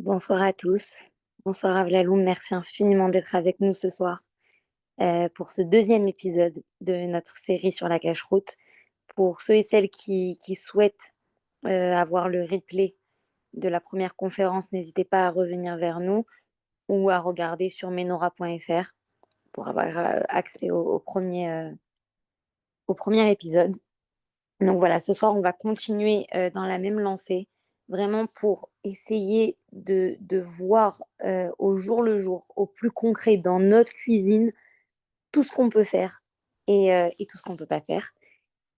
Bonsoir à tous. Bonsoir Avlaloum, merci infiniment d'être avec nous ce soir pour ce deuxième épisode de notre série sur la cache-route. Pour ceux et celles qui souhaitent avoir le replay de la première conférence, n'hésitez pas à revenir vers nous ou à regarder sur menora.fr pour avoir accès au premier épisode. Donc voilà, ce soir, on va continuer dans la même lancée, vraiment pour essayer de voir au jour le jour, au plus concret, dans notre cuisine, tout ce qu'on peut faire et tout ce qu'on ne peut pas faire.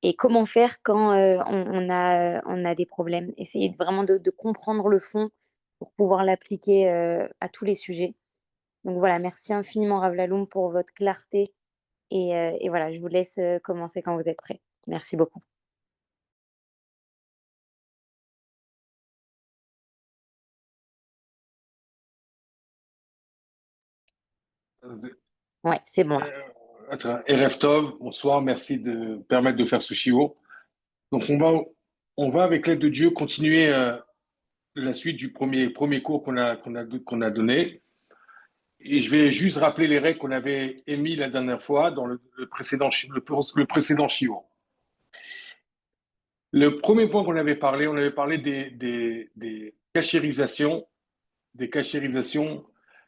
Et comment faire quand on a des problèmes. Essayer vraiment de comprendre le fond pour pouvoir l'appliquer à tous les sujets. Donc voilà, merci infiniment Ravlaloum pour votre clarté. Et voilà, je vous laisse commencer quand vous êtes prêts. Merci beaucoup. Euh, Ouais, c'est bon là. Attends, Erev Tov, bonsoir, merci de me permettre de faire ce shiur. Donc on va avec l'aide de Dieu continuer la suite du premier cours qu'on a donné. Et je vais juste rappeler les règles qu'on avait émis la dernière fois dans le précédent le précédent shiur. Le premier point qu'on avait parlé, on avait parlé des cachérisations, des cachérisations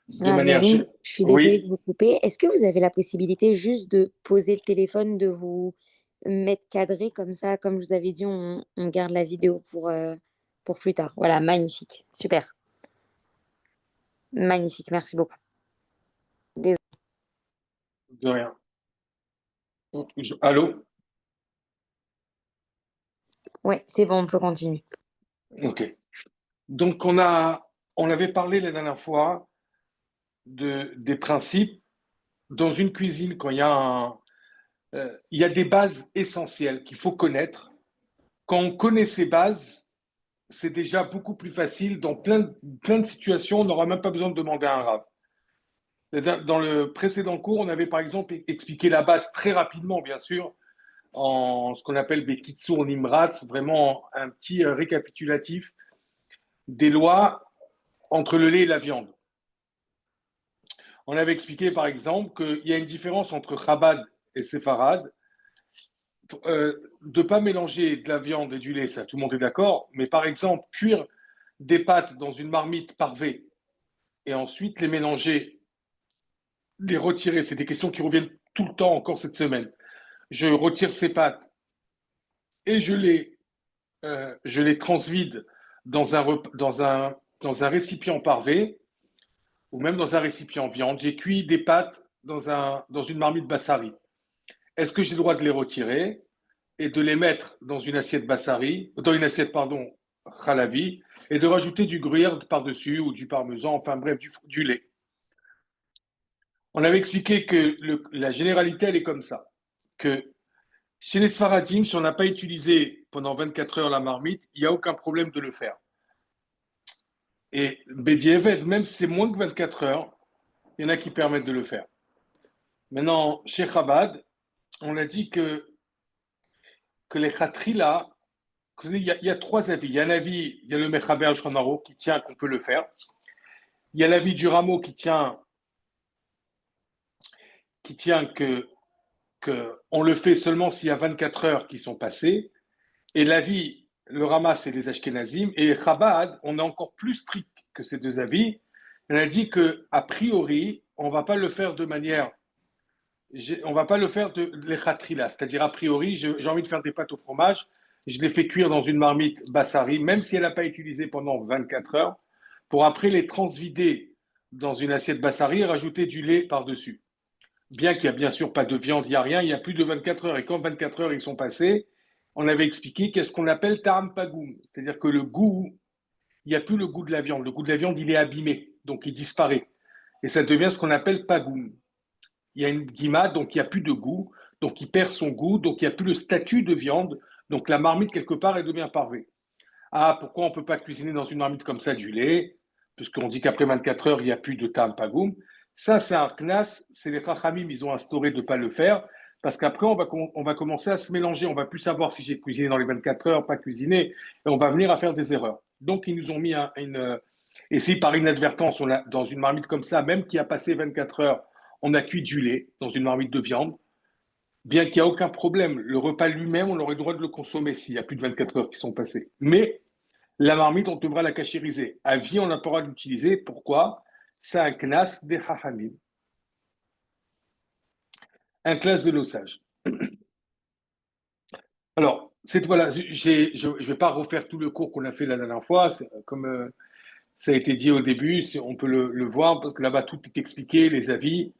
de manière. Avlaloum, je suis désolée de Oui, vous couper. Est-ce que vous avez la possibilité juste de poser le téléphone, de vous mettre cadré comme ça, comme je vous avais dit, on garde la vidéo pour plus tard. Voilà, magnifique, super, magnifique, merci beaucoup. Désolée. de rien. Allô? Ouais, c'est bon, on peut continuer. Ok. Donc, on avait parlé la dernière fois des principes dans une cuisine quand il y a des bases essentielles qu'il faut connaître. Quand on connaît ces bases, c'est déjà beaucoup plus facile. Dans plein de situations, on n'aura même pas besoin de demander à un rave. Dans le précédent cours, on avait par exemple expliqué la base très rapidement, bien sûr, en ce qu'on appelle Bekitsur Nimrats, vraiment un petit récapitulatif des lois entre le lait et la viande. On avait expliqué par exemple qu'il y a une différence entre Chabad et Séfarad. De ne pas mélanger de la viande et du lait, ça tout le monde est d'accord, mais par exemple, cuire des pâtes dans une marmite parvée et ensuite les mélanger, les retirer, c'est des questions qui reviennent tout le temps encore cette semaine. Je retire ces pâtes et je les transvide dans un récipient parvé ou même dans un récipient viande. J'ai cuit des pâtes dans une marmite bassari. Est-ce que j'ai le droit de les retirer et de les mettre dans une assiette bassari, dans une assiette, pardon, halavi, et de rajouter du gruyère par-dessus ou du parmesan, enfin bref, du lait? On avait expliqué que la généralité, elle est comme ça, que chez les Sfaradim, si on n'a pas utilisé pendant 24 heures la marmite, il n'y a aucun problème de le faire. Et Bedi Eved, même si c'est moins que 24 heures, il y en a qui permettent de le faire. Maintenant, chez Chabad, on a dit que les khatrila, il y a trois avis. Il y a un avis, il y a le Mechaber al qui tient qu'on peut le faire. Il y a l'avis du Rameau qui tient que on le fait seulement s'il y a 24 heures qui sont passées. Et l'avis, le Rama, c'est les Ashkenazim. Et Chabad, on est encore plus strict que ces deux avis. On a dit que a priori, on va pas le faire de manière, on va pas le faire de l'echatrila, c'est-à-dire a priori, j'ai envie de faire des pâtes au fromage, je les fais cuire dans une marmite bassari, même si elle n'a pas utilisé pendant 24 heures, pour après les transvider dans une assiette bassari et rajouter du lait par-dessus. Bien qu'il n'y a bien sûr pas de viande, il n'y a rien, il y a plus de 24 heures. Et quand 24 heures ils sont passés, on avait expliqué qu'est-ce qu'on appelle ta'am pagoum, c'est-à-dire que le goût, il n'y a plus le goût de la viande. Le goût de la viande, il est abîmé, donc il disparaît. Et ça devient ce qu'on appelle pagoum. Il y a une guimade, donc il n'y a plus de goût, donc il perd son goût, donc il n'y a plus le statut de viande, donc la marmite, quelque part, elle devient parvée. Ah, pourquoi on ne peut pas cuisiner dans une marmite comme ça du lait? Puisqu'on dit qu'après 24 heures, il n'y a plus de tam pagoum. Ça, c'est un knas, c'est les chachamim, ils ont instauré de ne pas le faire, parce qu'après, on va commencer à se mélanger, on va plus savoir si j'ai cuisiné dans les 24 heures, pas cuisiné, et on va venir à faire des erreurs. Donc, ils nous ont mis Et si par inadvertance, on a, dans une marmite comme ça, même qui a passé 24 heures, on a cuit du lait dans une marmite de viande, bien qu'il n'y a aucun problème, le repas lui-même, on aurait le droit de le consommer s'il y a plus de 24 heures qui sont passées. Mais la marmite, on devra la cachériser. À vie, on n'a pas le droit de l'utiliser. Pourquoi? C'est un knas des hachamim, un knas de l'osage. Alors, voilà, je ne vais pas refaire tout le cours qu'on a fait la dernière fois. Comme ça a été dit au début, on peut le voir, parce que là-bas, tout est expliqué, les avis.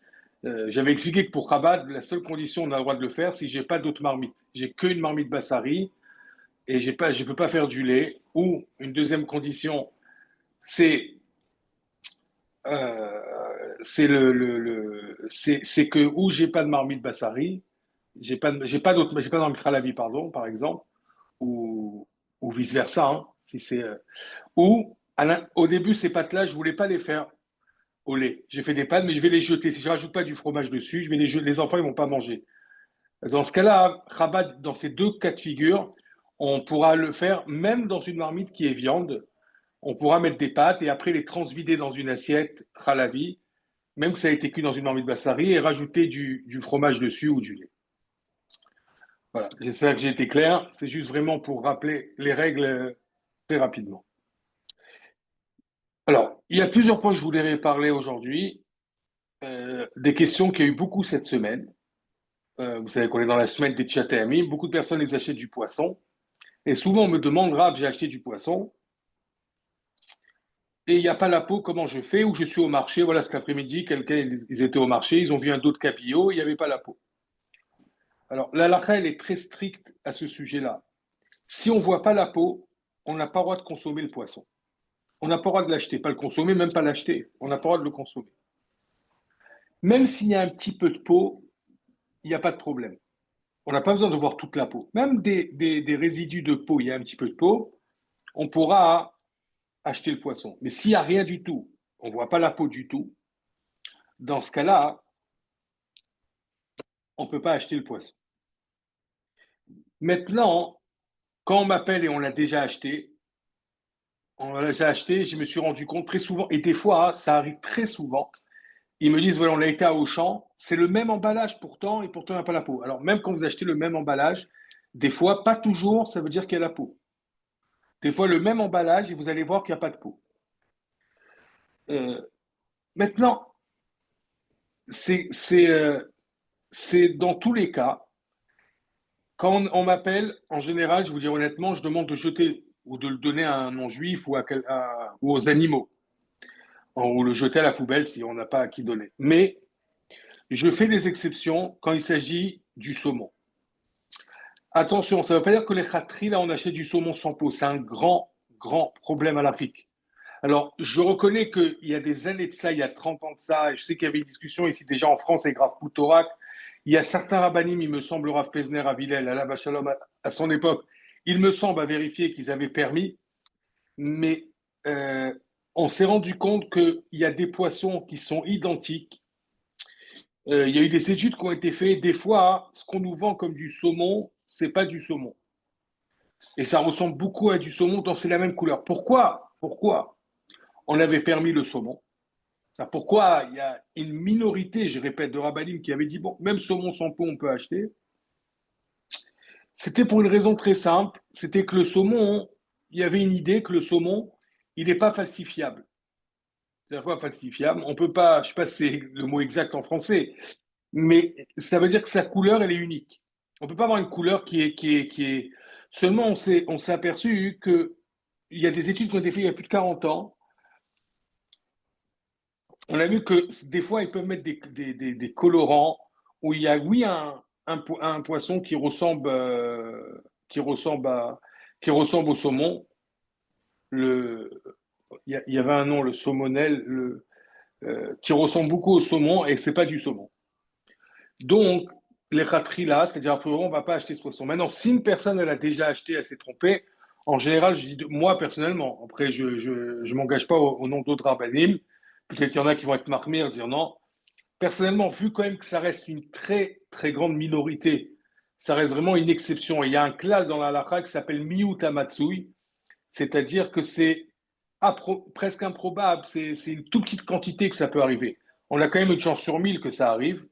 J'avais expliqué que pour Chabad, la seule condition où on a le droit de le faire, c'est que je n'ai pas d'autre marmite. J'ai qu'une marmite Bassari et je ne peux pas faire du lait. Ou une deuxième condition, c'est euh, c'est que où j'ai pas de marmite Bassari, j'ai pas de marmite Halabi, pardon, par exemple, ou, ou vice versa, hein, si c'est ou au début ces pâtes-là, je voulais pas les faire au lait. J'ai fait des pâtes, mais je vais les jeter. Si je rajoute pas du fromage dessus, je vais les jeter. Les enfants ils vont pas manger. Dans ce cas-là, Rabat, dans ces deux cas de figure, on pourra le faire même dans une marmite qui est viande. On pourra mettre des pâtes et après les transvider dans une assiette Halavi, même que ça a été cuit dans une marmite Bassari, et rajouter du fromage dessus ou du lait. Voilà, j'espère que j'ai été clair. C'est juste vraiment pour rappeler les règles très rapidement. Alors, il y a plusieurs points que je voudrais parler aujourd'hui. Des questions qu'il y a eu beaucoup cette semaine. Vous savez qu'on est dans la semaine des tchatami. Beaucoup de personnes les achètent du poisson. Et souvent, on me demande, Rav, j'ai acheté du poisson et il n'y a pas la peau, comment je fais? Ou je suis au marché, voilà, cet après-midi, ils étaient au marché, ils ont vu un dos de cabillaud, il n'y avait pas la peau. Alors, la halakha, elle est très stricte à ce sujet-là. Si on ne voit pas la peau, on n'a pas le droit de consommer le poisson. On n'a pas le droit de l'acheter, pas le consommer, même pas l'acheter. On n'a pas le droit de le consommer. Même s'il y a un petit peu de peau, il n'y a pas de problème. On n'a pas besoin de voir toute la peau. Même des résidus de peau, il y a un petit peu de peau, on pourra acheter le poisson. Mais s'il n'y a rien du tout, on ne voit pas la peau du tout, dans ce cas-là, on ne peut pas acheter le poisson. Maintenant, quand on m'appelle et on l'a déjà acheté, je me suis rendu compte très souvent, et des fois, ça arrive très souvent, ils me disent, voilà, on a été à Auchan, c'est le même emballage pourtant, et pourtant il n'y a pas la peau. Alors même quand vous achetez le même emballage, des fois, pas toujours, ça veut dire qu'il y a la peau. Des fois, le même emballage, et vous allez voir qu'il n'y a pas de peau. Euh, Maintenant, c'est dans tous les cas, quand on m'appelle, en général, je vous dire honnêtement, je demande de jeter ou de le donner à un non-juif ou aux animaux, ou le jeter à la poubelle si on n'a pas à qui donner. Mais je fais des exceptions quand il s'agit du saumon. Attention, ça ne veut pas dire que les khatris, là, on achète du saumon sans peau. C'est un grand, grand problème à l'Afrique. Alors, je reconnais qu'il y a des années de ça, il y a 30 ans de ça, et je sais qu'il y avait une discussion ici déjà en France avec Rav Poutorak. Il y a certains rabbinim, il me semble, Rav Pesner à Villel, à la Bachalom, à son époque, il me semble à vérifier qu'ils avaient permis, mais euh, on s'est rendu compte qu'il y a des poissons qui sont identiques. Il y a eu des études qui ont été faites. Des fois, ce qu'on nous vend comme du saumon, c'est pas du saumon. Et ça ressemble beaucoup à du saumon, dont c'est la même couleur. Pourquoi on avait permis le saumon? Pourquoi il y a une minorité, je répète, de rabbinim qui avait dit, bon, même saumon sans peau, on peut acheter. C'était pour une raison très simple, c'était que le saumon, il y avait une idée que le saumon, il n'est pas falsifiable. C'est-à-dire quoi falsifiable? On peut pas, je sais pas si c'est le mot exact en français, mais ça veut dire que sa couleur, elle est unique. On peut pas avoir une couleur qui est. Seulement, on s'est aperçu que il y a des études qui ont été faites il y a plus de 40 ans. On a vu que des fois, ils peuvent mettre des colorants où il y a, oui, un poisson qui ressemble au saumon. Le, il y avait un nom, le saumonel, qui ressemble beaucoup au saumon et c'est pas du saumon. Donc, les rateries là, c'est-à-dire après, on ne va pas acheter ce poisson. Maintenant, si une personne elle a déjà acheté, elle s'est trompée, en général, je dis, moi personnellement, après, je m'engage pas au nom d'autres rabbinim, peut-être qu'il y en a qui vont être marmés et dire non. Personnellement, vu quand même que ça reste une très, très grande minorité, ça reste vraiment une exception. Et il y a un klal dans la halakha qui s'appelle miyut hamatsui, c'est-à-dire que c'est presque improbable, c'est une toute petite quantité que ça peut arriver. On a quand même une chance sur 1000 que ça arrive,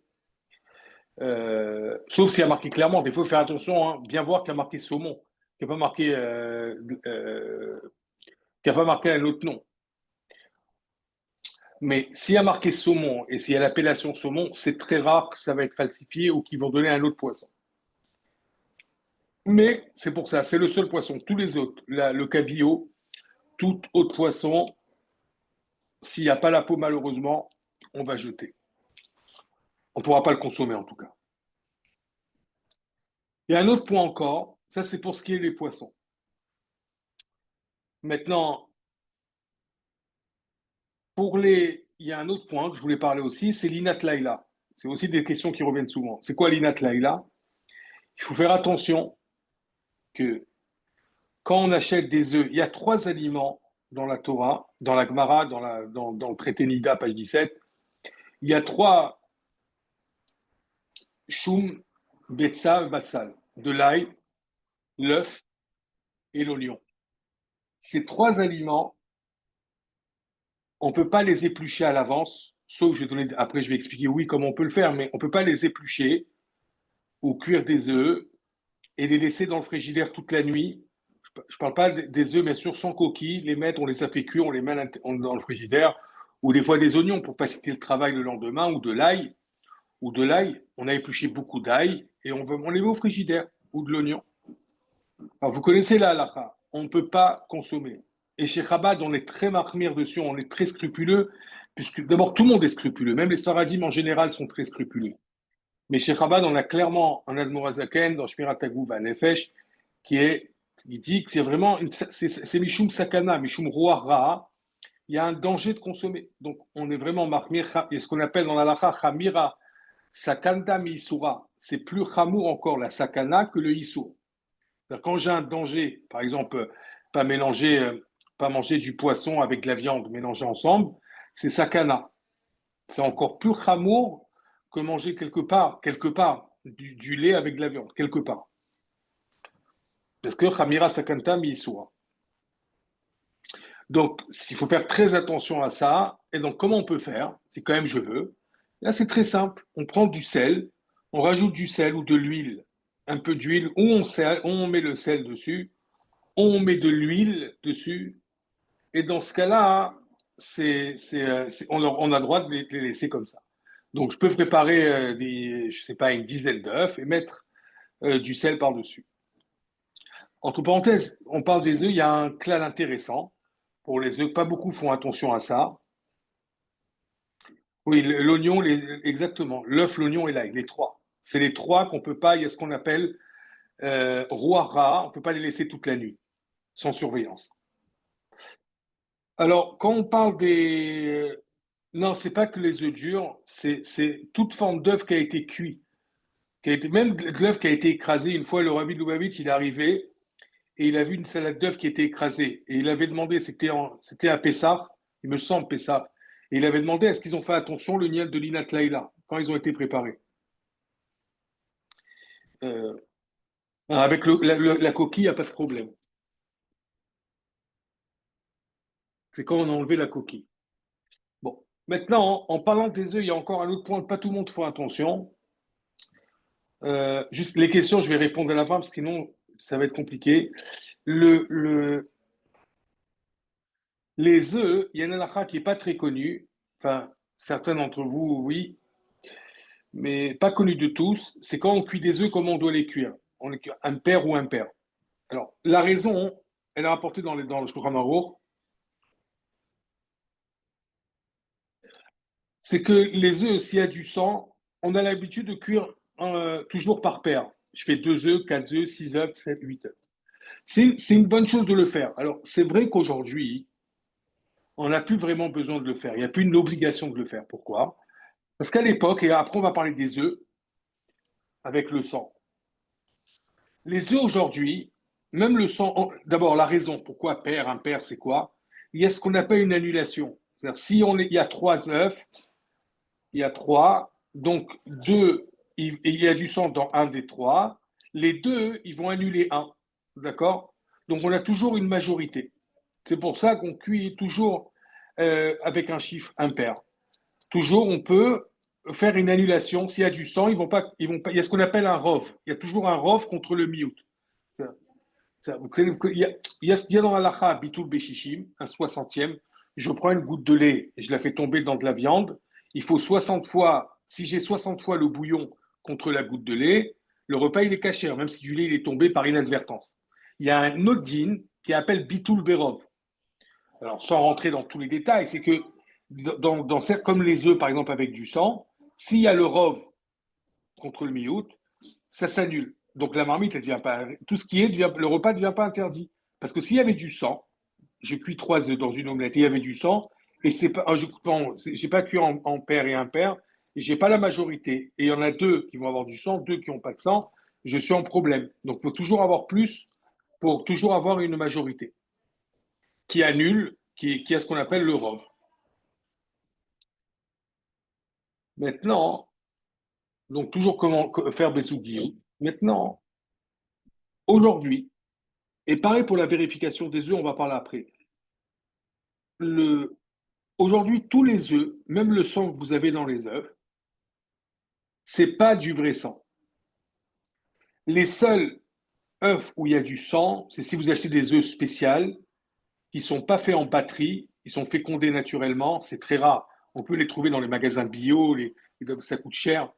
sauf s'il y a marqué clairement. Il faut faire attention, hein, bien voir qu'il y a marqué saumon, qu'il n'y a pas marqué, qu'il n'y a pas marqué un autre nom. Mais s'il y a marqué saumon et s'il y a l'appellation saumon, c'est très rare que ça va être falsifié ou qu'ils vont donner un autre poisson. Mais c'est pour ça, c'est le seul poisson. Tous les autres, le cabillaud, tout autre poisson, s'il n'y a pas la peau, malheureusement, on va jeter. On ne pourra pas le consommer en tout cas. Il y a un autre point encore, ça c'est pour ce qui est des poissons. Maintenant, il y a un autre point que je voulais parler aussi, c'est l'inat laïla. C'est aussi des questions qui reviennent souvent. C'est quoi l'inat laïla? Il faut faire attention que quand on achète des œufs, il y a trois aliments dans la Torah, dans la Gemara, dans le traité Nida, page 17. Il y a trois choum, betsa, batsal, de l'ail, l'œuf et l'oignon. Ces trois aliments, on ne peut pas les éplucher à l'avance, sauf après je vais expliquer oui comment on peut le faire, mais on ne peut pas les éplucher ou cuire des œufs et les laisser dans le frigidaire toute la nuit. Je ne parle pas des œufs, bien sûr, sans coquille, les mettre, on les a fait cuire, on les met dans le frigidaire, ou des fois des oignons pour faciliter le travail le lendemain, ou de l'ail, on a épluché beaucoup d'ail et on les met au frigidaire, ou de l'oignon. Alors vous connaissez la halakha, on ne peut pas consommer. Et chez Chabad, on est très marmire dessus, on est très scrupuleux, puisque d'abord tout le monde est scrupuleux, même les Sfaradim en général sont très scrupuleux. Mais chez Chabad, on a clairement un Admorazaken dans Shmirat Haguf Nefesh qui dit que c'est vraiment c'est Mishum Sakana, Mishum Roa Ra. Il y a un danger de consommer. Donc on est vraiment marmir, et ce qu'on appelle dans la lacha Chamira Sakanda Misura. C'est plus chamour encore la Sakana que le Isur. Quand j'ai un danger, par exemple, pas mélanger, pas manger du poisson avec de la viande mélangée ensemble, c'est sakana. C'est encore plus chamour que manger quelque part, du lait avec de la viande, quelque part. Parce que chamira sakanta mi-isura. Donc, il faut faire très attention à ça. Et donc, comment on peut faire si quand même je veux? Là, c'est très simple. On prend du sel, on rajoute du sel ou de l'huile, un peu d'huile, ou on met le sel dessus, on met de l'huile dessus, et dans ce cas-là, on a le droit de les laisser comme ça. Donc, je peux préparer je sais pas, une dizaine d'œufs et mettre du sel par-dessus. Entre parenthèses, on parle des œufs, il y a un clal intéressant pour les œufs. Pas beaucoup font attention à ça. Oui, l'oignon, exactement. L'œuf, l'oignon et l'ail, les trois. C'est les trois qu'on peut pas, il y a ce qu'on appelle rouara, on ne peut pas les laisser toute la nuit, sans surveillance. Alors, quand on parle des... Non, c'est pas que les œufs durs, c'est toute forme d'œuf qui a été cuit. Même de l'œuf qui a été écrasé. Une fois, le rabbi de Lubavitch, il est arrivé et il a vu une salade d'œuf qui était écrasée. Et il avait demandé, c'était à Pessah, il me semble Pessah. Et il avait demandé est-ce qu'ils ont fait attention le niel de l'Inat Laïla quand ils ont été préparés. Euh, avec la coquille, il n'y a pas de problème. C'est quand on a enlevé la coquille. Bon, maintenant, en parlant des œufs, il y a encore un autre point, pas tout le monde fait attention. Juste les questions, je vais répondre à la fin parce que sinon, ça va être compliqué. Les œufs, il y a une halakha qui n'est pas très connue. Enfin, certains d'entre vous, oui, mais pas connue de tous. C'est quand on cuit des œufs, comment on doit les cuire. On les cuit impair ou impair. Alors, la raison, elle est rapportée dans le Shulchan Aruch, c'est que les œufs, s'il y a du sang, on a l'habitude de cuire toujours par paire. Je fais 2 œufs, 4 œufs, 6 œufs, 7, 8 œufs. C'est une bonne chose de le faire. Alors, c'est vrai qu'aujourd'hui, on n'a plus vraiment besoin de le faire. Il n'y a plus une obligation de le faire. Pourquoi? Parce qu'à l'époque, et après on va parler des œufs avec le sang. Les œufs aujourd'hui, même le sang, d'abord la raison, pourquoi pair, impair, c'est quoi? Il y a ce qu'on appelle une annulation. C'est-à-dire si il y a 3 œufs, il y a trois, donc deux, il y a du sang dans un des trois, les deux, ils vont annuler un. D'accord? Donc on a toujours une majorité. C'est pour ça qu'on cuit toujours avec un chiffre impair. Toujours, on peut faire une annulation. S'il y a du sang, ils vont pas, il y a ce qu'on appelle un rov. Il y a toujours un rov contre le miout. Il y a dans l'alacha bitul beshishim, un soixantième. Je prends une goutte de lait et je la fais tomber dans de la viande. Il faut 60 fois, si j'ai 60 fois le bouillon contre la goutte de lait, le repas il est caché, même si du lait il est tombé par inadvertance. Il y a un autre din qui appelle bitul berov. Alors, sans rentrer dans tous les détails, c'est que comme les œufs, par exemple, avec du sang, s'il y a le rov contre le miout, ça s'annule. Donc la marmite, elle devient pas, tout ce qui est, le repas ne devient pas interdit. Parce que s'il y avait du sang, je cuis 3 œufs dans une omelette et il y avait du sang, et c'est pas, j'ai pas cuit en paire et impair, et j'ai pas la majorité. Et il y en a deux qui vont avoir du sang, deux qui n'ont pas de sang, je suis en problème. Donc il faut toujours avoir plus pour toujours avoir une majorité qui annule, qui a ce qu'on appelle le rov. Maintenant, donc toujours comment faire Besouguillou. Maintenant, aujourd'hui, et pareil pour la vérification des œufs, on va parler après. Le, Aujourd'hui, tous les œufs, même le sang que vous avez dans les œufs, c'est pas du vrai sang. Les seuls œufs où il y a du sang, c'est si vous achetez des œufs spéciaux qui sont pas faits en batterie, ils sont fécondés naturellement, c'est très rare. On peut les trouver dans les magasins bio, ça coûte cher.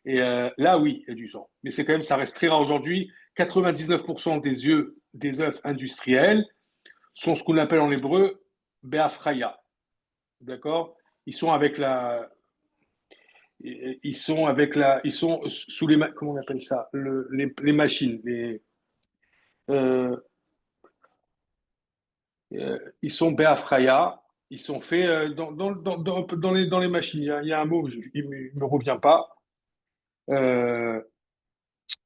Et là, oui, il y a du sang. Mais c'est quand même, ça reste très rare aujourd'hui. 99% des œufs industriels sont ce qu'on appelle en hébreu beafraya. D'accord? Ils sont avec la, ils sont sous les, comment on appelle ça? Les machines. Euh, ils sont beafraya. Ils sont faits dans les machines. Il y a un mot, il ne me revient pas. Euh,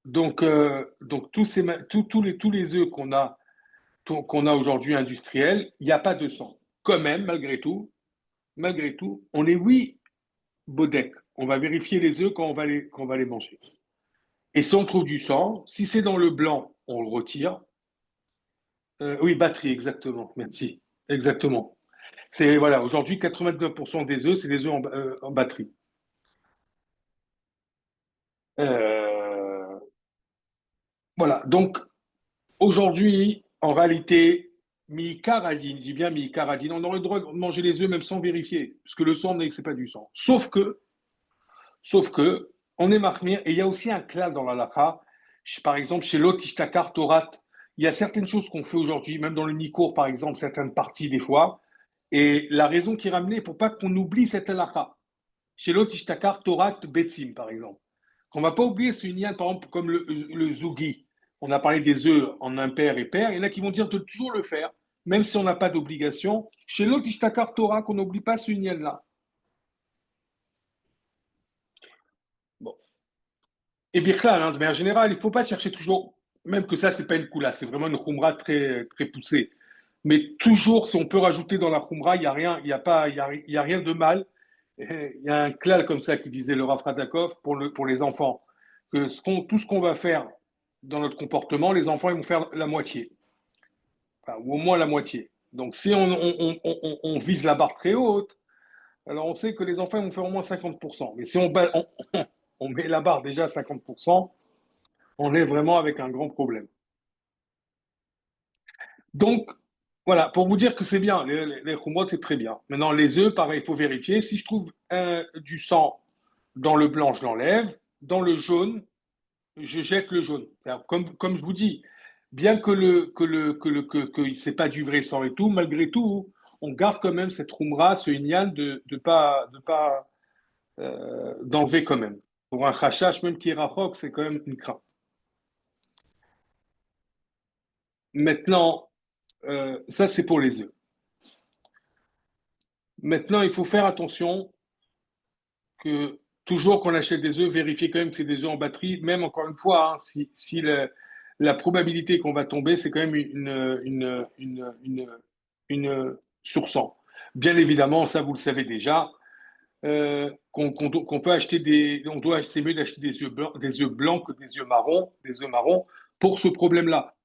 donc tous les œufs qu'on a aujourd'hui industriels, il n'y a pas de sang. Quand même, malgré tout, on est oui, Bodek. On va vérifier les œufs quand on va les manger. Et si on trouve du sang, si c'est dans le blanc, on le retire. Oui, batterie, exactement. Merci. Exactement. C'est voilà, aujourd'hui 89% des œufs, c'est des œufs en batterie. Euh, voilà. Donc aujourd'hui, en réalité, mi-caradine, je dis bien mi-caradine, on aurait le droit de manger les œufs même sans vérifier, parce que le sang, c'est pas du sang. Sauf que, on est marmire, et il y a aussi un clal dans la lacha. Par exemple, chez l'Otishtakar Torat, il y a certaines choses qu'on fait aujourd'hui, même dans le Nikour, par exemple, certaines parties des fois. Et la raison qui est ramenée pour pas qu'on oublie cette halakha. Chez l'Otishtakar Torat Betsim, par exemple. Qu'on ne va pas oublier, c'est une liane, par exemple, comme le Zougi. On a parlé des œufs en impair et pair. Il y en a qui vont dire de toujours le faire, même si on n'a pas d'obligation. Chez l'Otishtakar Torah, qu'on n'oublie pas ce là. Bon. Et Birklan, hein, de manière générale, il ne faut pas chercher toujours, même que ça, c'est pas une koula, c'est vraiment une khumra très, très poussée. Mais toujours, si on peut rajouter dans la khumra, il n'y a rien, il y a pas, il y a rien de mal. Il y a un klal comme ça qui disait le Rav Radakov pour les enfants, que tout ce qu'on va faire dans notre comportement, les enfants ils vont faire la moitié, enfin, ou au moins la moitié. Donc si on vise la barre très haute, alors on sait que les enfants ils vont faire au moins 50%. Mais si on met la barre déjà à 50%, on est vraiment avec un grand problème. Donc, voilà, pour vous dire que c'est bien, les khumrot, c'est très bien. Maintenant, les œufs, pareil, il faut vérifier. Si je trouve du sang dans le blanc, je l'enlève. Dans le jaune, je jette le jaune. Alors, comme je vous dis, bien que c'est pas du vrai sang et tout, malgré tout, on garde quand même cette roumra, ce inyan de pas d'enlever quand même. Pour un chachash, même qui est rachok, c'est quand même une crainte. Maintenant, ça c'est pour les œufs. Maintenant, il faut faire attention que toujours qu'on achète des œufs, vérifier quand même que c'est des œufs en batterie, même encore une fois, hein, si la probabilité qu'on va tomber, c'est quand même une sur 100. Bien évidemment, ça vous le savez déjà, qu'on peut acheter c'est mieux d'acheter des œufs blancs que des œufs marrons pour ce problème-là.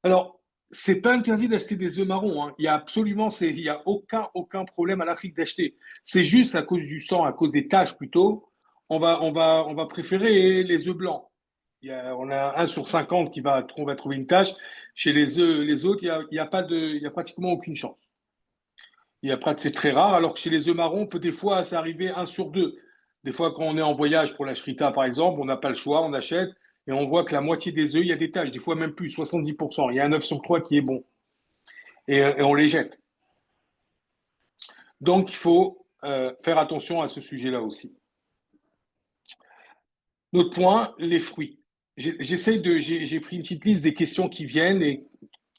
Alors, c'est pas interdit d'acheter des œufs marrons, hein. Il y a absolument, il y a aucun problème à l'Afrique d'acheter. C'est juste à cause du sang, à cause des taches plutôt. On va préférer les œufs blancs. On a 1 sur 50 qu'on va trouver une tache. Chez les autres, il y a pas il y a pratiquement aucune chance. C'est très rare, alors que chez les œufs marrons, peut des fois, ça arriver 1 sur 2. Des fois, quand on est en voyage pour la shrita, par exemple, on n'a pas le choix, on achète, et on voit que la moitié des œufs, il y a des taches, des fois même plus, 70%. Il y a un œuf sur 3 qui est bon, et on les jette. Donc, il faut faire attention à ce sujet-là aussi. Notre point, les fruits. J'ai pris une petite liste des questions qui viennent et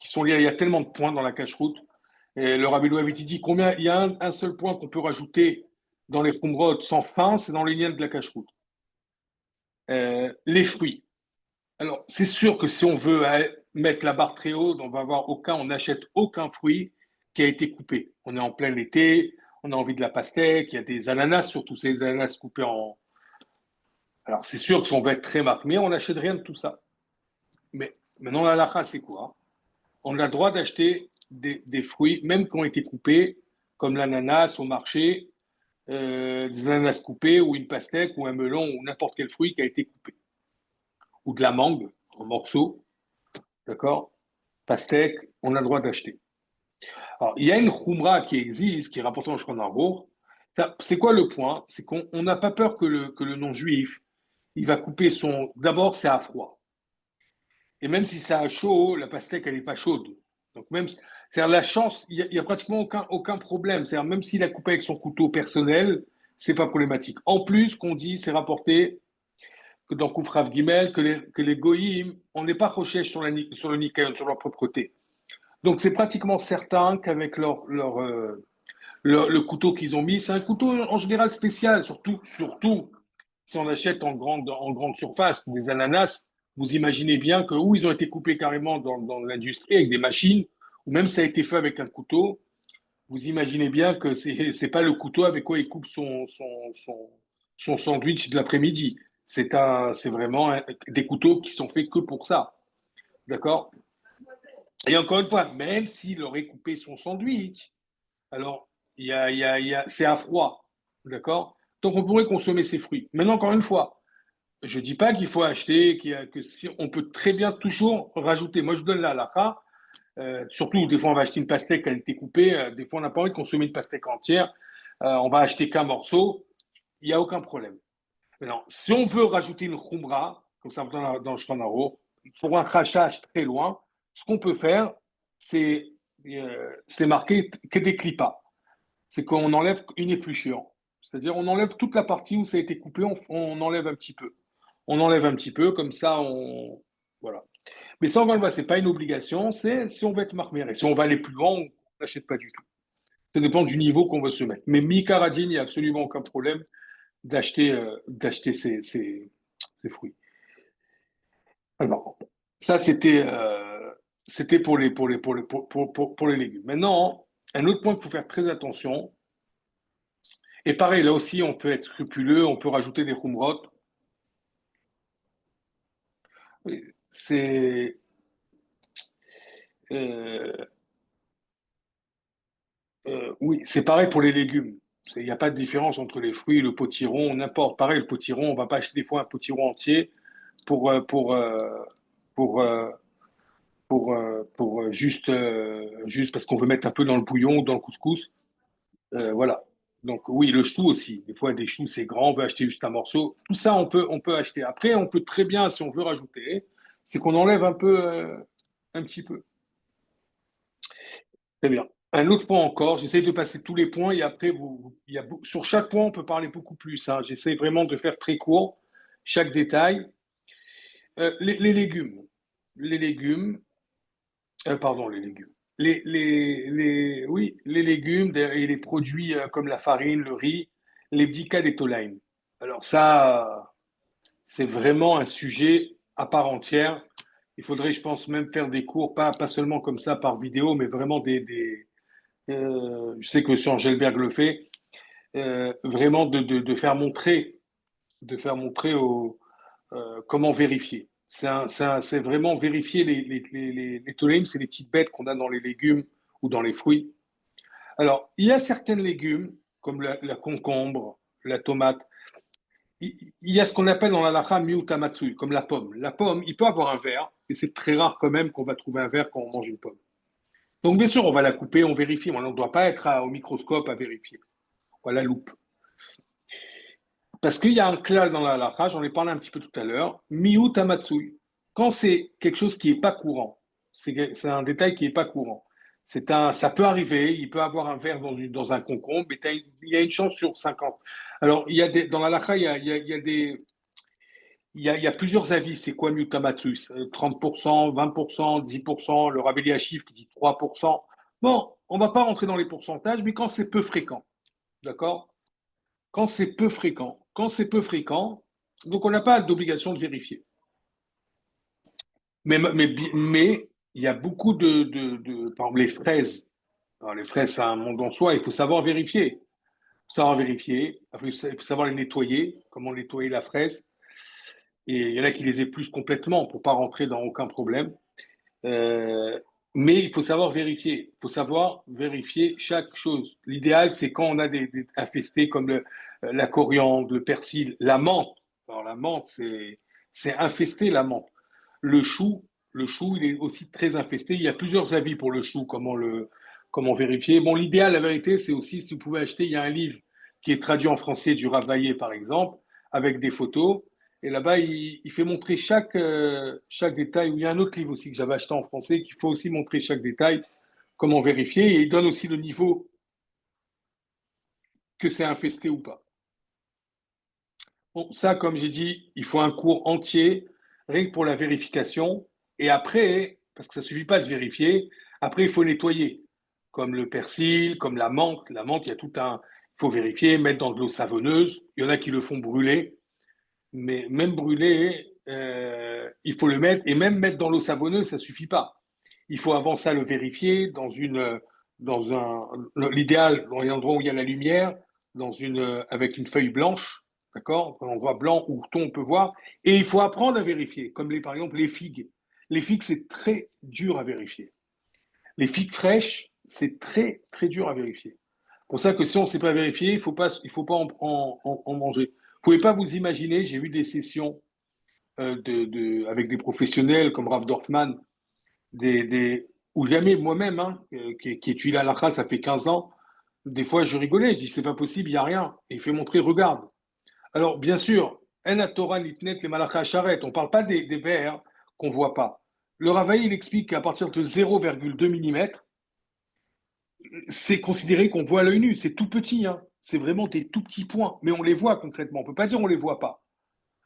qui sont liées. Il y a tellement de points dans la cache-route. Et le Rabbi Louaviti dit combien il y a un seul point qu'on peut rajouter dans les khumrot sans fin, c'est dans les liens de la cache-route. Les fruits. Alors, c'est sûr que si on veut mettre la barre très haute, on n'achète aucun fruit qui a été coupé. On est en plein été, on a envie de la pastèque, il y a des ananas, surtout ces ananas coupés en. Alors, c'est sûr que si on veut être très marqué, on n'achète rien de tout ça. Mais maintenant, la lacha, c'est quoi? On a le droit d'acheter des fruits, même qui ont été coupés, comme l'ananas au marché, des ananas coupés, ou une pastèque, ou un melon, ou n'importe quel fruit qui a été coupé. Ou de la mangue en morceaux, d'accord? Pastèque, on a le droit d'acheter. Alors, il y a une khumra qui existe, qui est rapportée en Shulchan Aruch. C'est quoi le point? C'est qu'on n'a pas peur que le non-juif, il va couper son. D'abord, c'est à froid. Et même si c'est à chaud, la pastèque, elle n'est pas chaude. Donc, même. C'est-à-dire, la chance, il y a pratiquement aucun problème. C'est-à-dire, même s'il a coupé avec son couteau personnel, c'est pas problématique. En plus, qu'on dit, c'est rapporté que dans Koufrav Gimel, que les goyim, on n'est pas recherche sur le nikayon, sur leur propreté. Donc, c'est pratiquement certain qu'avec le couteau qu'ils ont mis, c'est un couteau en général spécial, surtout si on achète en grande surface des ananas, vous imaginez bien que où ils ont été coupés carrément dans l'industrie avec des machines, ou même ça a été fait avec un couteau, vous imaginez bien que c'est pas le couteau avec quoi il coupe son sandwich de l'après-midi. C'est vraiment des couteaux qui sont faits que pour ça. D'accord? Et encore une fois, même s'il aurait coupé son sandwich, alors c'est à froid. D'accord? Donc on pourrait consommer ces fruits. Maintenant, encore une fois, je ne dis pas qu'il faut acheter, que si, on peut très bien toujours rajouter. Moi, je vous donne la halakha. Surtout, des fois, on va acheter une pastèque qui a été coupée. Des fois, on n'a pas envie de consommer une pastèque entière. On va acheter qu'un morceau. Il n'y a aucun problème. Maintenant, si on veut rajouter une khumra, comme ça dans le Shulchan Aruch, pour un crachage très loin, ce qu'on peut faire, c'est marqué que des clipas. C'est qu'on enlève une épluchure. C'est-à-dire, on enlève toute la partie où ça a été coupé, on enlève un petit peu. On enlève un petit peu, comme ça, voilà. Mais ça, on va le voir, c'est pas une obligation, c'est si on veut être marmère. Et si on va aller plus loin, on n'achète pas du tout. Ça dépend du niveau qu'on veut se mettre. Mais mi-caradine, il n'y a absolument aucun problème d'acheter ces fruits. Alors, ça, c'était pour les légumes. Maintenant, un autre point qu'il faut faire très attention, et pareil, là aussi, on peut être scrupuleux, on peut rajouter des khumrot. Oui, euh, oui, c'est pareil pour les légumes. Il n'y a pas de différence entre les fruits, le potiron, n'importe. Pareil, le potiron, on va pas acheter des fois un potiron entier pour, euh, pour, euh, pour, euh, juste parce qu'on veut mettre un peu dans le bouillon ou dans le couscous. Voilà. Donc oui, le chou aussi. Des fois, des choux, c'est grand, on veut acheter juste un morceau. Tout ça, on peut acheter. Après, on peut très bien, si on veut rajouter, c'est qu'on enlève un petit peu. Très bien. Un autre point encore, j'essaie de passer tous les points et après, sur chaque point, on peut parler beaucoup plus, hein. J'essaie vraiment de faire très court, chaque détail. Les légumes. Les légumes, pardon, les légumes. Oui, les légumes et les produits comme la farine, le riz, les bdika des tolaïm. Alors ça, c'est vraiment un sujet à part entière. Il faudrait, je pense, même faire des cours, pas seulement comme ça par vidéo, mais vraiment je sais que M. Angelberg le fait, vraiment de faire montrer comment vérifier. C'est vraiment vérifier les tolémes, c'est les petites bêtes qu'on a dans les légumes ou dans les fruits. Alors, il y a certaines légumes, comme la concombre, la tomate, il y a ce qu'on appelle dans la lacha miutamatsui, comme la pomme. La pomme, il peut avoir un verre, et c'est très rare quand même qu'on va trouver un verre quand on mange une pomme. Donc, bien sûr, on va la couper, on vérifie. On ne doit pas être au microscope à vérifier. On va la loupe. Parce qu'il y a un klal dans la halakha, j'en ai parlé un petit peu tout à l'heure, miutamatsui. Quand c'est quelque chose qui n'est pas courant, c'est un détail qui n'est pas courant. Ça peut arriver, il peut avoir un verre dans un concombre, mais il y a une chance sur 50. Alors, dans la halakha, il y a plusieurs avis. C'est quoi Mutamatsu? 30%, 20%, 10%, le Rav Eliashiv qui dit 3%. Bon, on ne va pas rentrer dans les pourcentages, mais quand c'est peu fréquent, d'accord? Quand c'est peu fréquent, donc on n'a pas d'obligation de vérifier. Mais il y a beaucoup par exemple, les fraises. Alors, les fraises, c'est un monde en soi, il faut savoir vérifier. Il faut savoir vérifier, il faut savoir les nettoyer, comment nettoyer la fraise. Et il y en a qui les épluchent complètement pour ne pas rentrer dans aucun problème. Euh, mais il faut savoir vérifier. Il faut savoir vérifier chaque chose. L'idéal, c'est quand on a des infestés comme la coriandre, le persil, la menthe. Alors la menthe, c'est infesté la menthe. Le chou, le chou, il est aussi très infesté. Il y a plusieurs avis pour le chou, comment vérifier. Bon, l'idéal, la vérité, c'est aussi si vous pouvez acheter, il y a un livre qui est traduit en français du Ravaillé, par exemple, avec des photos. Et là-bas, il fait montrer chaque détail. Il y a un autre livre aussi que j'avais acheté en français qui faut aussi montrer chaque détail, comment vérifier. Et il donne aussi le niveau que c'est infesté ou pas. Bon, ça, comme j'ai dit, il faut un cours entier, rien que pour la vérification. Et après, parce que ça ne suffit pas de vérifier, après, il faut nettoyer, comme le persil, comme la menthe. La menthe, il y a tout un. Il faut vérifier, mettre dans de l'eau savonneuse. Il y en a qui le font brûler. Mais même brûler, il faut le mettre, et même mettre dans l'eau savonneuse, ça ne suffit pas. Il faut avant ça le vérifier l'idéal, dans un endroit où il y a la lumière, avec une feuille blanche, d'accord, un endroit blanc où tout on peut voir, et il faut apprendre à vérifier, comme par exemple les figues. Les figues, c'est très dur à vérifier. Les figues fraîches, c'est très, très dur à vérifier. C'est pour ça que si on ne sait pas vérifier, il faut pas en manger. Vous ne pouvez pas vous imaginer, j'ai vu des sessions avec des professionnels comme Rav Dorfman, ou jamais moi-même, hein, qui étudie la halakha, ça fait 15 ans, des fois je rigolais, je dis c'est pas possible, il n'y a rien. Et il fait montrer, regarde. Alors bien sûr, en Torah nitnet les malachas charret, on ne parle pas des vers qu'on ne voit pas. Le Ravaï, il explique qu'à partir de 0,2 mm, c'est considéré qu'on voit à l'œil nu, c'est tout petit, hein. C'est vraiment des tout petits points, mais on les voit concrètement, on ne peut pas dire on ne les voit pas.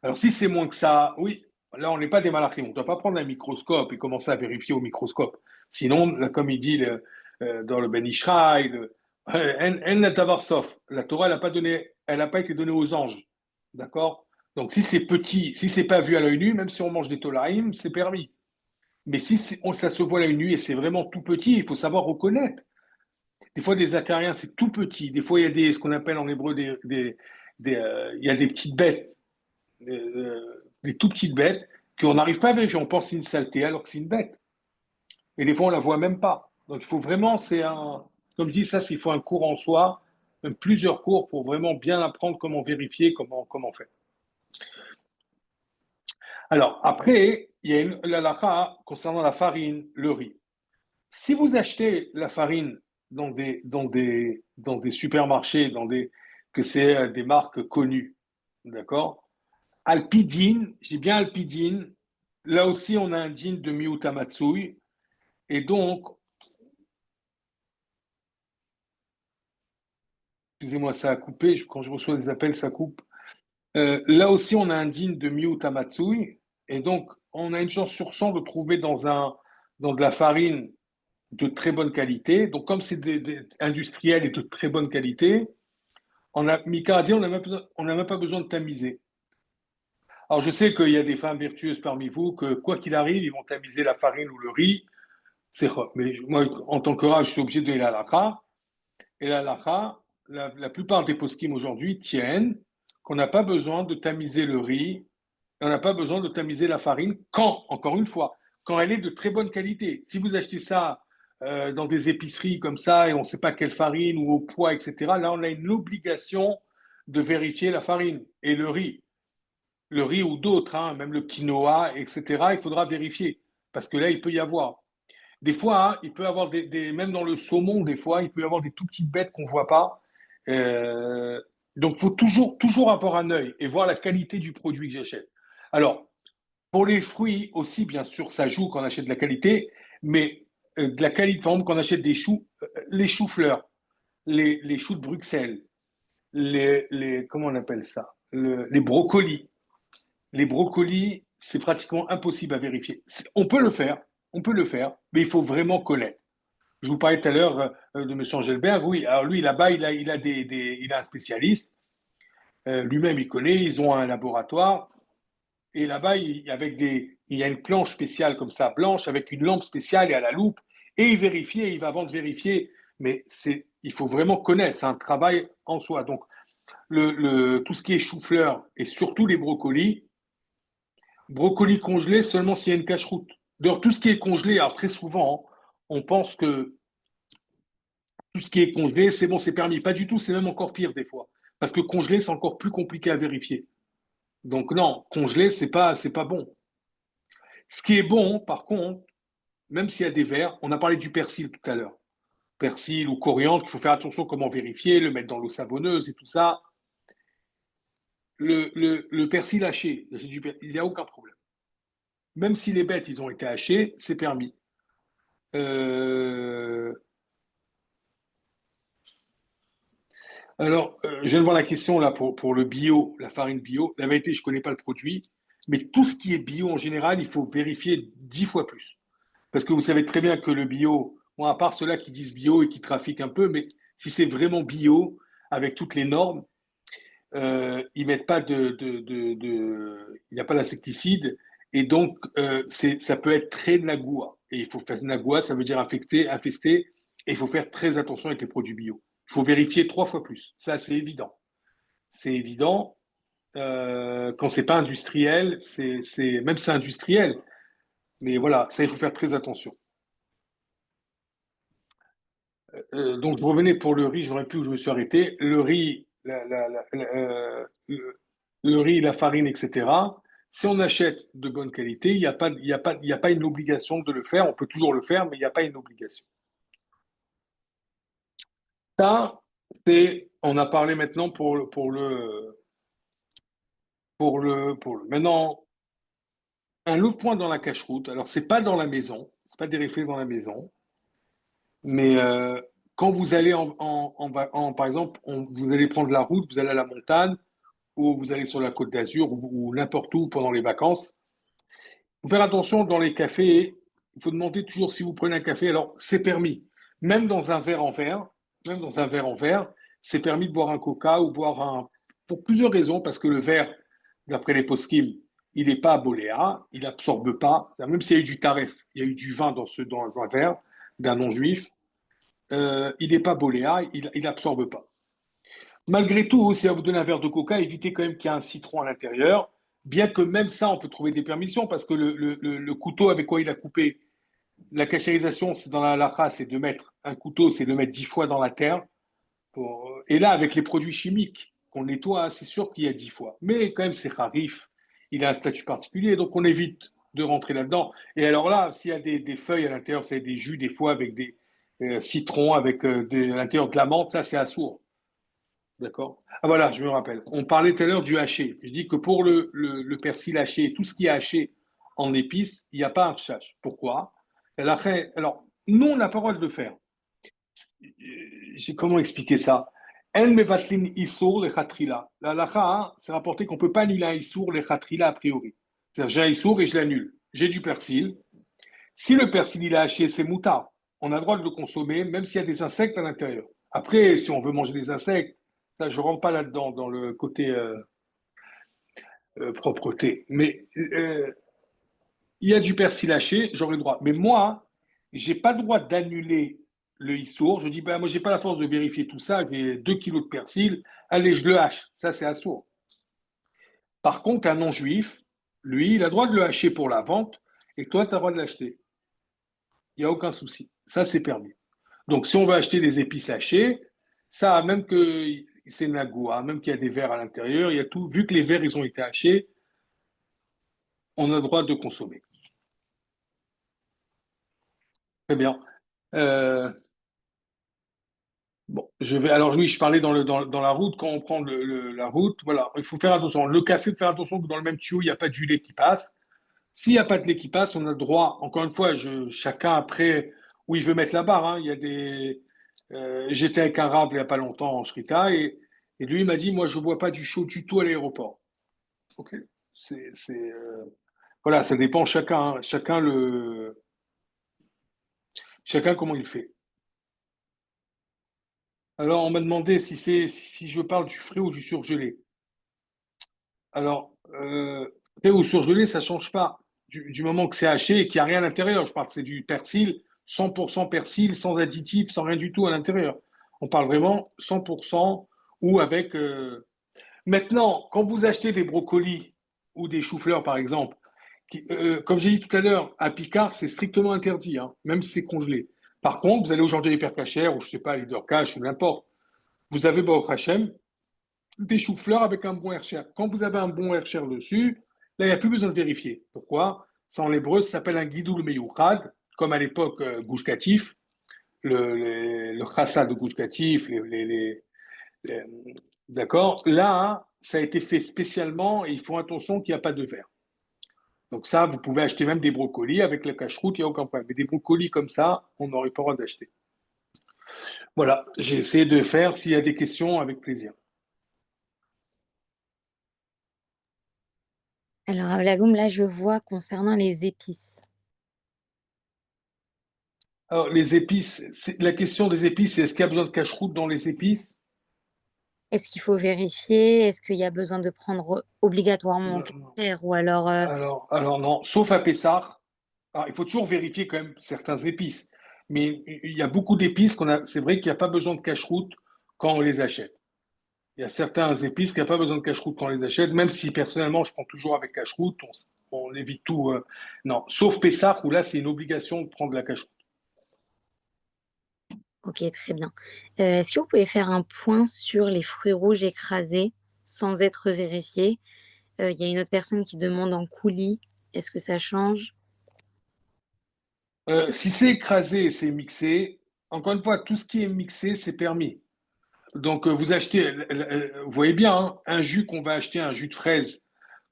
Alors, si c'est moins que ça, oui, là, on n'est pas des malachim. On ne doit pas prendre un microscope et commencer à vérifier au microscope. Sinon, là, comme il dit dans le Ben Ishraï, En Natavarsof, la Torah, elle n'a pas été donnée aux anges. D'accord? Donc, si c'est petit, si c'est pas vu à l'œil nu, même si on mange des tolaïm, c'est permis. Mais si ça se voit à l'œil nu et c'est vraiment tout petit, il faut savoir reconnaître. Des fois, des acariens, c'est tout petit. Des fois, il y a ce qu'on appelle en hébreu il y a des petites bêtes des tout petites bêtes qu'on n'arrive pas à vérifier. On pense que c'est une saleté alors que c'est une bête. Et des fois, on ne la voit même pas. Donc, il faut vraiment, comme je dis, ça, il faut un cours en soi, même plusieurs cours pour vraiment bien apprendre comment vérifier, comment faire. Alors, après, il y a la halakha concernant la farine, le riz. Si vous achetez la farine dans des supermarchés, que c'est des marques connues, d'accord? Alpidine, j'ai bien Alpidine. Là aussi, on a un din de Miutamatsui. Et donc, excusez-moi, ça a coupé. Quand je reçois des appels, ça coupe. Là aussi, on a un din de Miutamatsui. Et donc, on a une chance sur 100 de trouver dans de la farine de très bonne qualité. Donc, comme c'est industriel et de très bonne qualité, Mika a dit, on n'a même pas besoin de tamiser. Alors, je sais qu'il y a des femmes vertueuses parmi vous que, quoi qu'il arrive, ils vont tamiser la farine ou le riz. Mais moi, en tant que rage, je suis obligé de donner la halakha. Et la halakha, la plupart des poskim aujourd'hui tiennent qu'on n'a pas besoin de tamiser le riz On n'a pas besoin de tamiser la farine quand, encore une fois, quand elle est de très bonne qualité. Si vous achetez ça dans des épiceries comme ça et on ne sait pas quelle farine ou au poids, etc., là, on a une obligation de vérifier la farine et le riz. Le riz ou d'autres, hein, même le quinoa, etc., il faudra vérifier parce que là, il peut y avoir. Des fois, hein, il peut y avoir même dans le saumon, des fois, il peut y avoir des tout petites bêtes qu'on ne voit pas. Euh, donc, il faut toujours avoir un œil et voir la qualité du produit que j'achète. Alors, pour les fruits aussi, bien sûr, ça joue quand on achète de la qualité, mais de la qualité, par exemple, quand on achète des choux, les choux-fleurs, les choux de Bruxelles, comment on appelle ça? Les brocolis. Les brocolis, c'est pratiquement impossible à vérifier. On peut le faire, mais il faut vraiment connaître. Je vous parlais tout à l'heure de M. Angelberg. Oui, alors lui, là-bas, il a un spécialiste. Lui-même, il connaît. Ils ont un laboratoire. Et là-bas, il y a une planche spéciale comme ça, blanche, avec une lampe spéciale et à la loupe. Et il vérifie, et il va avant de vérifier. Mais il faut vraiment connaître. C'est un travail en soi. Donc, tout ce qui est chou-fleur et surtout les brocolis, brocoli congelé seulement s'il y a une cache-route. D'ailleurs, tout ce qui est congelé, alors très souvent, hein, on pense que tout ce qui est congelé, c'est bon, c'est permis. Pas du tout, c'est même encore pire des fois. Parce que congelé, c'est encore plus compliqué à vérifier. Donc non, congelé, c'est pas bon. Ce qui est bon, par contre, même s'il y a des vers, on a parlé du persil tout à l'heure. Persil ou coriandre, il faut faire attention comment vérifier, le mettre dans l'eau savonneuse et tout ça. Le persil haché, il n'y a aucun problème. Même si les bêtes, ils ont été hachées, c'est permis. Euh, je viens de voir la question là pour le bio, la farine bio. La vérité, je ne connais pas le produit, mais tout ce qui est bio en général, il faut vérifier 10 fois plus. Parce que vous savez très bien que le bio, bon, à part ceux-là qui disent bio et qui trafiquent un peu, mais si c'est vraiment bio, avec toutes les normes, ils mettent pas il n'y a pas d'insecticide, et donc ça peut être très nagoua. Et il faut faire nagoua, ça veut dire infesté, et il faut faire très attention avec les produits bio. Il faut vérifier 3 fois plus. Ça, c'est évident. C'est évident. Quand c'est pas industriel, même c'est industriel, mais voilà, ça, il faut faire très attention. Donc, je revenais pour le riz, je ne plus où je me suis arrêté. Le riz, le riz, la farine, etc. Si on achète de bonne qualité, il y a pas une obligation de le faire. On peut toujours le faire, mais il n'y a pas une obligation. Ça, on a parlé maintenant pour le. Maintenant, un autre point dans la cache-route. Alors, c'est pas dans la maison, c'est pas des réflexes dans la maison, mais quand vous allez par exemple, vous allez prendre la route, vous allez à la montagne, ou vous allez sur la Côte d'Azur ou n'importe où pendant les vacances. Il faut faire attention dans les cafés. Il faut demander toujours si vous prenez un café. Alors, c'est permis. Même dans un verre en verre, même dans un verre en verre, c'est permis de boire un coca ou boire un. Pour plusieurs raisons, parce que le verre, d'après les poskim, il n'est pas boléa, il n'absorbe pas. Même s'il y a eu du taref, il y a eu du vin dans un verre d'un non-juif, il n'est pas boléa, il n'absorbe pas. Malgré tout, si on vous donne un verre de coca, évitez quand même qu'il y ait un citron à l'intérieur. Bien que même ça, on peut trouver des permissions parce que le couteau avec quoi il a coupé, la cachérisation, c'est dans la halakha, c'est de mettre un couteau, c'est de le mettre 10 fois dans la terre. Et là, avec les produits chimiques qu'on nettoie, c'est sûr qu'il y a 10 fois. Mais quand même, c'est harif. Il a un statut particulier, donc on évite de rentrer là-dedans. Et alors là, s'il y a des feuilles à l'intérieur, c'est des jus des fois avec des citrons, avec à l'intérieur de la menthe, ça c'est assourd. D'accord. Ah voilà, je me rappelle. On parlait tout à l'heure du haché. Je dis que pour le persil haché, tout ce qui est haché en épices, il n'y a pas un chash. Pourquoi? Alors, nous, on n'a pas le droit de le faire. Comment expliquer ça? El mevatlin issour le khatrila. La halakha, hein, c'est rapporté qu'on ne peut pas annuler un issour le khatrila a priori. C'est-à-dire, j'ai un issour et je l'annule. J'ai du persil. Si le persil il est haché, c'est moutard. On a le droit de le consommer, même s'il y a des insectes à l'intérieur. Après, si on veut manger des insectes, ça, je ne rentre pas là-dedans, dans le côté propreté. Mais il y a du persil haché, j'aurais le droit. Mais moi, j'ai pas le droit d'annuler le issour. Je dis, ben, moi, j'ai pas la force de vérifier tout ça. J'ai 2 kilos de persil. Allez, je le hache. Ça, c'est assourd. Par contre, un non-juif, Lui, il a le droit de le hacher pour la vente et toi, tu as le droit de l'acheter. Il n'y a aucun souci. Ça, c'est permis. Donc, si on veut acheter des épices hachées, ça, même que c'est Nagoua, même qu'il y a des verres à l'intérieur, il y a tout. Vu que les verres, ils ont été hachés, on a le droit de consommer. Très bien. Euh, bon, je vais. Alors oui, je parlais dans la route. Quand on prend la route, voilà, il faut faire attention. Le café, faire attention que dans le même tuyau, il n'y a pas du lait qui passe. S'il n'y a pas de lait qui passe, on a le droit. Encore une fois, chacun après où il veut mettre la barre, hein. Il y a des. J'étais avec un rave il n'y a pas longtemps en Shrita et lui il m'a dit, moi je ne bois pas du chaud du tout à l'aéroport. Ok. Voilà, ça dépend chacun, hein. Chacun comment il fait. Alors, on m'a demandé si je parle du frais ou du surgelé. Alors, frais ou surgelé, ça change pas. Du moment que c'est haché et qu'il n'y a rien à l'intérieur. Je parle que c'est du persil, 100% persil, sans additifs, sans rien du tout à l'intérieur. On parle vraiment 100% ou avec. Maintenant, quand vous achetez des brocolis ou des choux-fleurs, par exemple, comme j'ai dit tout à l'heure, à Picard, c'est strictement interdit, hein, même si c'est congelé. Par contre, vous allez aujourd'hui à Hypercacher ou je sais pas, à Leader Cash ou n'importe, vous avez Baruch Hashem, des choux-fleurs avec un bon Hercher. Quand vous avez un bon Hercher dessus, là, il n'y a plus besoin de vérifier. Pourquoi? Ça, en hébreu, ça s'appelle un guidoul meyouchad, comme à l'époque Gouche Katif, le chassa de Gouche Katif, les- d'accord? Là, ça a été fait spécialement et ils font attention qu'il n'y a pas de verre. Donc ça, vous pouvez acheter même des brocolis avec la cache-route, il n'y a aucun problème. Mais des brocolis comme ça, on n'aurait pas le droit d'acheter. Voilà, j'ai essayé de faire. S'il y a des questions, avec plaisir. Alors, Avlaloum, là, je vois concernant les épices. Alors, les épices, la question des épices, c'est est-ce qu'il y a besoin de cache-route dans les épices? Est-ce qu'il faut vérifier? Est-ce qu'il y a besoin de prendre obligatoirement Non, non. clair ou alors Alors non, sauf à Pessar. Alors, il faut toujours vérifier quand même certains épices. Mais il y a beaucoup d'épices c'est vrai qu'il n'y a pas besoin de cache-route quand on les achète. Il y a certains épices qui n'ont pas besoin de cache-route quand on les achète, même si personnellement je prends toujours avec cache-route, on évite tout. Non, sauf Pessar où là c'est une obligation de prendre la cache-route. Ok, très bien. Est-ce que vous pouvez faire un point sur les fruits rouges écrasés sans être vérifiés? Il y a une autre personne qui demande en coulis. Est-ce que ça change? Si c'est écrasé et c'est mixé, encore une fois, tout ce qui est mixé, c'est permis. Donc vous achetez, vous voyez bien, hein, un jus qu'on va acheter, un jus de fraise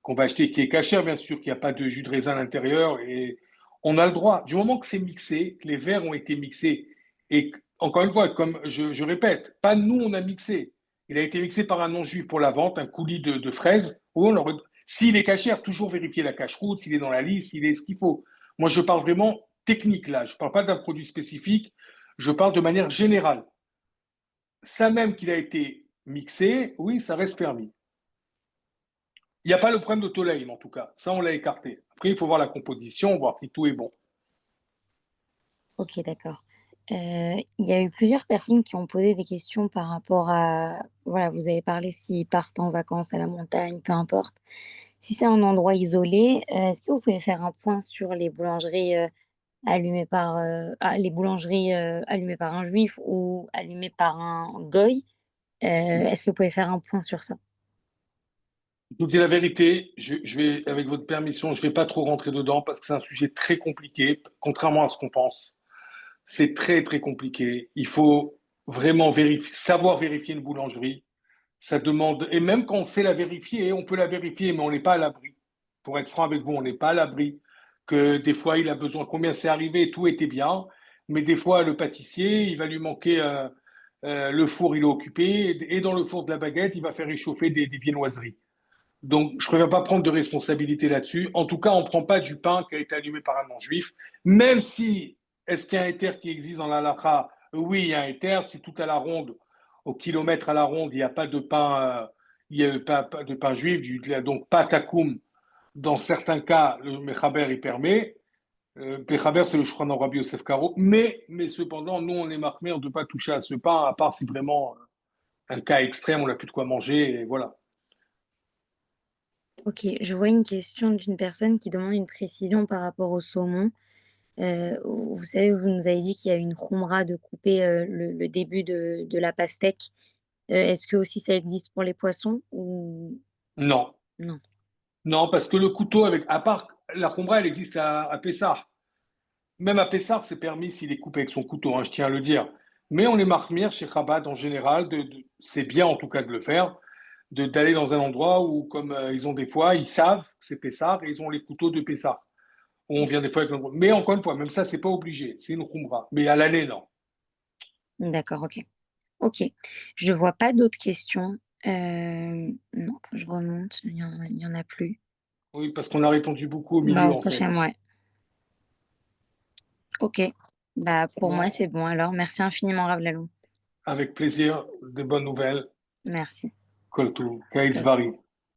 qu'on va acheter qui est cachère, bien sûr, qu'il n'y a pas de jus de raisin à l'intérieur, et on a le droit, du moment que c'est mixé, que les verres ont été mixés, et encore une fois, comme je répète, pas nous on a mixé, il a été mixé par un non-juif pour la vente, un coulis de fraises, où on aurait, s'il est cachère, toujours vérifier la cache-route, s'il est dans la liste, s'il est ce qu'il faut. Moi, je parle vraiment technique là, je ne parle pas d'un produit spécifique, je parle de manière générale. Ça même qu'il a été mixé, oui, ça reste permis. Il n'y a pas le problème de Tolaïm, en tout cas. Ça, on l'a écarté. Après, il faut voir la composition, voir si tout est bon. Ok, d'accord. Il y a eu plusieurs personnes qui ont posé des questions par rapport à, voilà, vous avez parlé s'ils partent en vacances à la montagne, peu importe. Si c'est un endroit isolé, est-ce que vous pouvez faire un point sur les boulangeries les boulangeries allumées par un juif ou allumées par un goy? Est-ce que vous pouvez faire un point sur ça? Je vous dis la vérité, je vais, avec votre permission, je ne vais pas trop rentrer dedans parce que c'est un sujet très compliqué, contrairement à ce qu'on pense. C'est très, très compliqué. Il faut vraiment savoir vérifier une boulangerie. Ça demande, et même quand on sait la vérifier, on peut la vérifier, mais on n'est pas à l'abri. Pour être franc avec vous, on n'est pas à l'abri. Que des fois, il a besoin, combien c'est arrivé, tout était bien, mais des fois, le pâtissier, il va lui manquer le four, il est occupé, et dans le four de la baguette, il va faire réchauffer des viennoiseries. Donc, je ne préfère pas prendre de responsabilité là-dessus. En tout cas, on ne prend pas du pain qui a été allumé par un non-juif, même si, est-ce qu'il y a un éther qui existe dans la halakha? Oui, il y a un éther. Si tout à la ronde, au kilomètre à la ronde, il n'y a pas de pain, il y a pas de pain juif, donc pas takoum. Dans certains cas, le mechaber il permet. Mechaber, c'est le Shulchan Aruch Rabbi Yosef Karo. Mais cependant, nous, on est marqués, on ne peut pas toucher à ce pain, à part si vraiment un cas extrême, on n'a plus de quoi manger, et voilà. Ok, je vois une question d'une personne qui demande une précision par rapport au saumon. Vous savez, vous nous avez dit qu'il y a une khumra de couper le début de la pastèque. Est-ce que aussi ça existe pour les poissons ou Non. non? Non, parce que le couteau, à part la khombra, elle existe à Pessah. Même à Pessah, c'est permis s'il est coupé avec son couteau, hein, je tiens à le dire. Mais on est marmire chez Chabad en général, c'est bien en tout cas de le faire, d'aller dans un endroit où, comme ils ont des fois, ils savent que c'est Pessah et ils ont les couteaux de Pessah. Où on vient des fois avec mais encore une fois, même ça, c'est pas obligé, c'est une khumra. Mais à l'année, non. D'accord, ok. Ok. Je ne vois pas d'autres questions. Non, je remonte, il y en a plus. Oui, parce qu'on a répondu beaucoup au milieu, Bah, en fait. ouais. Ok. Bah, pour moi, Bon, c'est bon alors. Merci infiniment, Ravlalou. avec plaisir, des bonnes nouvelles. Merci. Koltou, Kaït Vari.